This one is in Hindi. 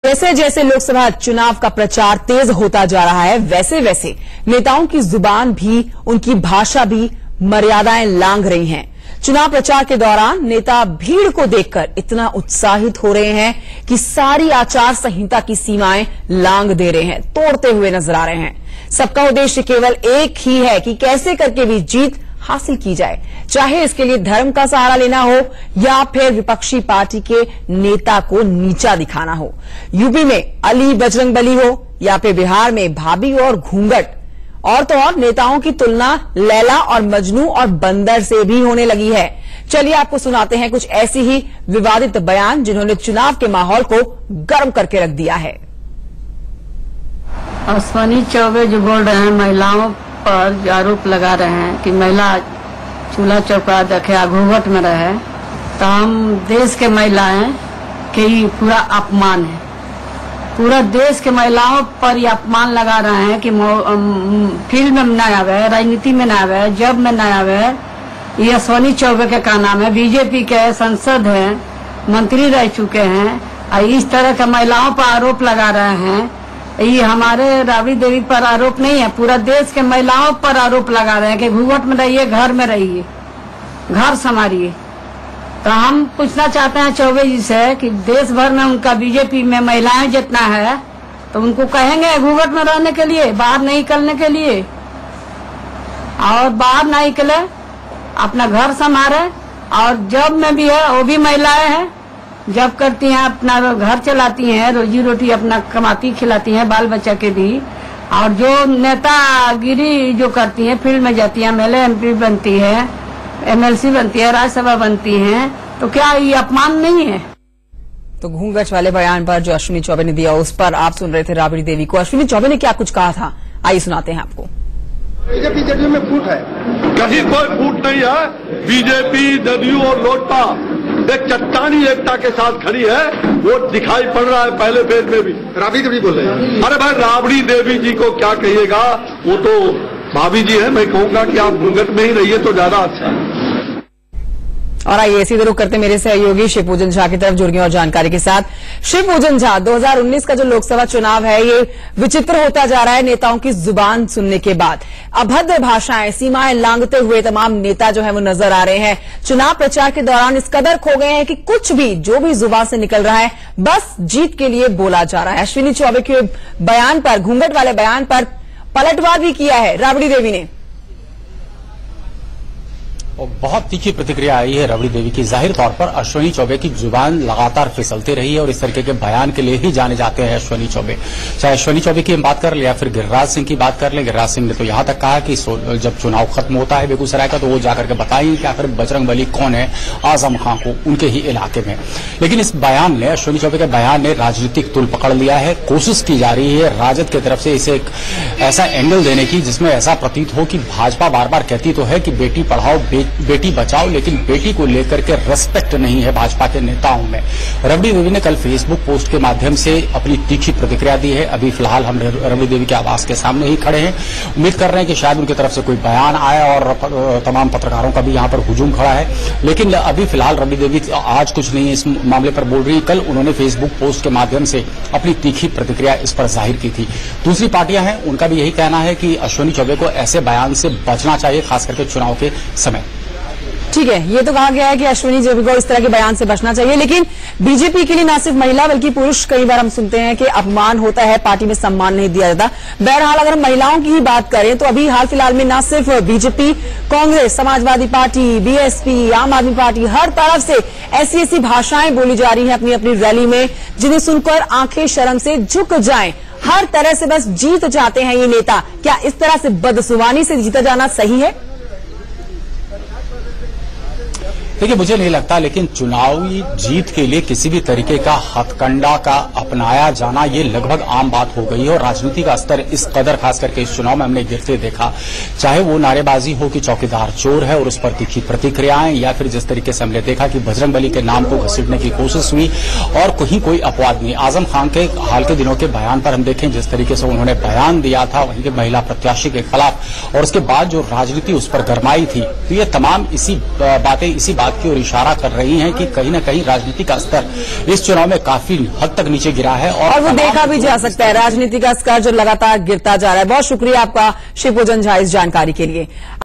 जैसे जैसे लोकसभा चुनाव का प्रचार तेज होता जा रहा है, वैसे वैसे नेताओं की जुबान भी, उनकी भाषा भी मर्यादाएं लांघ रही हैं। चुनाव प्रचार के दौरान नेता भीड़ को देखकर इतना उत्साहित हो रहे हैं कि सारी आचार संहिता की सीमाएं लांघ दे रहे हैं, तोड़ते हुए नजर आ रहे हैं। सबका उद्देश्य केवल एक ही है कि कैसे करके भी जीत हासिल की जाए, चाहे इसके लिए धर्म का सहारा लेना हो या फिर विपक्षी पार्टी के नेता को नीचा दिखाना हो। यूपी में अली बजरंगबली हो या फिर बिहार में भाभी और घूंघट, और तो और नेताओं की तुलना लैला और मजनू और बंदर से भी होने लगी है। चलिए आपको सुनाते हैं कुछ ऐसी ही विवादित बयान जिन्होंने चुनाव के माहौल को गर्म करके रख दिया है। अश्विनी चौबे जो बोल रहे हैं, महिलाओं पर आरोप लगा रहे हैं कि महिला चूल्हा चौका देखे घूंघट में रहे, तो हम देश के महिलाएं के ही पूरा अपमान है। पूरा देश के महिलाओं पर ये अपमान लगा रहे हैं कि फिल्म में न आवे, राजनीति में न आवे, जब में न आवे। ये अश्विनी चौबे के का नाम है, बीजेपी के सांसद हैं, मंत्री रह चुके हैं, और इस तरह के महिलाओं पर आरोप लगा रहे हैं। ये हमारे राबड़ी देवी पर आरोप नहीं है, पूरा देश के महिलाओं पर आरोप लगा रहे हैं कि घूंघट में रहिए, घर में रहिए, घर संभालिए। तो हम पूछना चाहते हैं चौबे जी से कि देश भर में उनका बीजेपी में महिलाएं जितना है, तो उनको कहेंगे घूंघट में रहने के लिए, बाहर नहीं निकलने के लिए, और बाहर नहीं निकले, अपना घर संभाले। और जॉब में भी है, वो भी महिलाएं हैं, जॉब करती हैं, अपना घर चलाती हैं, रोजी रोटी अपना कमाती खिलाती हैं, बाल बच्चा के भी। और जो नेतागिरी जो करती हैं, फील्ड में जाती है, MLA MP बनती है, MLC बनती है, राज्यसभा बनती हैं, तो क्या ये अपमान नहीं है? तो घूंघट वाले बयान पर जो अश्विनी चौबे ने दिया, उस पर आप सुन रहे थे राबड़ी देवी को। अश्विनी चौबे ने क्या कुछ कहा था, आइए सुनाते हैं आपको। बीजेपी जदयू में फूट है, कहीं कोई फूट नहीं है। बीजेपी जदयू और लोजपा एक चट्टानी एकता के साथ खड़ी है, वो दिखाई पड़ रहा है पहले फेज में भी। राबड़ी देवी बोल रहे हैं। अरे भाई, राबड़ी देवी जी को क्या कहिएगा, वो तो भाभी जी है। मैं कहूंगा कि आप घूंघट में ही रहिए तो ज्यादा अच्छा है। और आइए इसी रुख करते मेरे सहयोगी शिवपूजन झा की तरफ जुड़ गए और जानकारी के साथ। शिवपूजन झा, 2019 का जो लोकसभा चुनाव है, ये विचित्र होता जा रहा है नेताओं की जुबान सुनने के बाद। अभद्र भाषाएं, सीमाएं लांघते हुए तमाम नेता जो है वो नजर आ रहे हैं। चुनाव प्रचार के दौरान इस कदर खो गए हैं कि कुछ भी जो भी जुबान से निकल रहा है बस जीत के लिए बोला जा रहा है। अश्विनी चौबे के बयान पर, घूंघट वाले बयान पर पलटवार भी किया है राबड़ी देवी ने। और बहुत तीखी प्रतिक्रिया आई है राबड़ी देवी की। जाहिर तौर पर अश्विनी चौबे की जुबान लगातार फिसलती रही है और इस तरीके के बयान के लिए ही जाने जाते हैं अश्विनी चौबे। चाहे अश्विनी चौबे की हम बात कर ले या फिर गिरिराज सिंह की बात कर ले। गिरिराज सिंह ने तो यहां तक कहा कि जब चुनाव खत्म होता है बेगूसराय का, तो वो जाकर के बताएंगे कि आखिर बजरंगबली कौन है आजम खां को उनके ही इलाके में। लेकिन इस बयान ने, अश्विनी चौबे के बयान ने राजनीतिक तुल पकड़ लिया है। कोशिश की जा रही है राजद की तरफ से इसे एक ऐसा एंगल देने की जिसमें ऐसा प्रतीत हो कि भाजपा बार बार कहती तो है कि बेटी पढ़ाओ बेटी बचाओ, लेकिन बेटी को लेकर के रेस्पेक्ट नहीं है भाजपा के नेताओं में। राबड़ी देवी ने कल फेसबुक पोस्ट के माध्यम से अपनी तीखी प्रतिक्रिया दी है। अभी फिलहाल हम राबड़ी देवी के आवास के सामने ही खड़े हैं। उम्मीद कर रहे हैं कि शायद उनकी तरफ से कोई बयान आया और तमाम पत्रकारों का भी यहां पर हुजूम खड़ा है। लेकिन अभी फिलहाल राबड़ी देवी आज कुछ नहीं इस मामले पर बोल रही। कल उन्होंने फेसबुक पोस्ट के माध्यम से अपनी तीखी प्रतिक्रिया इस पर जाहिर की थी। दूसरी पार्टियां हैं, उनका भी यही कहना है कि अश्विनी चौबे को ऐसे बयान से बचना चाहिए, खास करके चुनाव के समय। ठीक है, ये तो कहा गया है कि अश्विनी चौबे को इस तरह के बयान से बचना चाहिए, लेकिन बीजेपी के लिए न सिर्फ महिला बल्कि पुरुष, कई बार हम सुनते हैं कि अपमान होता है, पार्टी में सम्मान नहीं दिया जाता। बहरहाल अगर हम महिलाओं की ही बात करें तो अभी हाल फिलहाल में न सिर्फ BJP, Congress, Samajwadi party, BSP, आम आदमी पार्टी, हर तरफ से ऐसी ऐसी भाषाएं बोली जा रही हैं अपनी अपनी रैली में, जिन्हें सुनकर आंखें शर्म से झुक जाएं। हर तरह से बस जीत चाहते हैं ये नेता। क्या इस तरह से बदजुबानी से जीता जाना सही है? देखिए, मुझे नहीं लगता, लेकिन चुनावी जीत के लिए किसी भी तरीके का हथकंडा का अपनाया जाना ये लगभग आम बात हो गई है। और राजनीति का स्तर इस कदर, खास करके इस चुनाव में हमने गिरते देखा, चाहे वो नारेबाजी हो कि चौकीदार चोर है और उस पर तीखी प्रतिक्रियाएं, या फिर जिस तरीके से हमने देखा कि बजरंगबली के नाम को घसीटने की कोशिश हुई और कहीं कोई अपवाद नहीं। आजम खान के हाल के दिनों के बयान पर हम देखें जिस तरीके से उन्होंने बयान दिया था वहीं के महिला प्रत्याशी के खिलाफ, और उसके बाद जो राजनीति उस पर गरमाई थी, तो ये तमाम इसी बात बात की ओर इशारा कर रही हैं कि कहीं न कहीं राजनीति का स्तर इस चुनाव में काफी हद तक नीचे गिरा है और वो देखा भी जा सकता है राजनीति का स्तर जो लगातार गिरता जा रहा है। बहुत शुक्रिया आपका शिवपूजन झा इस जानकारी के लिए।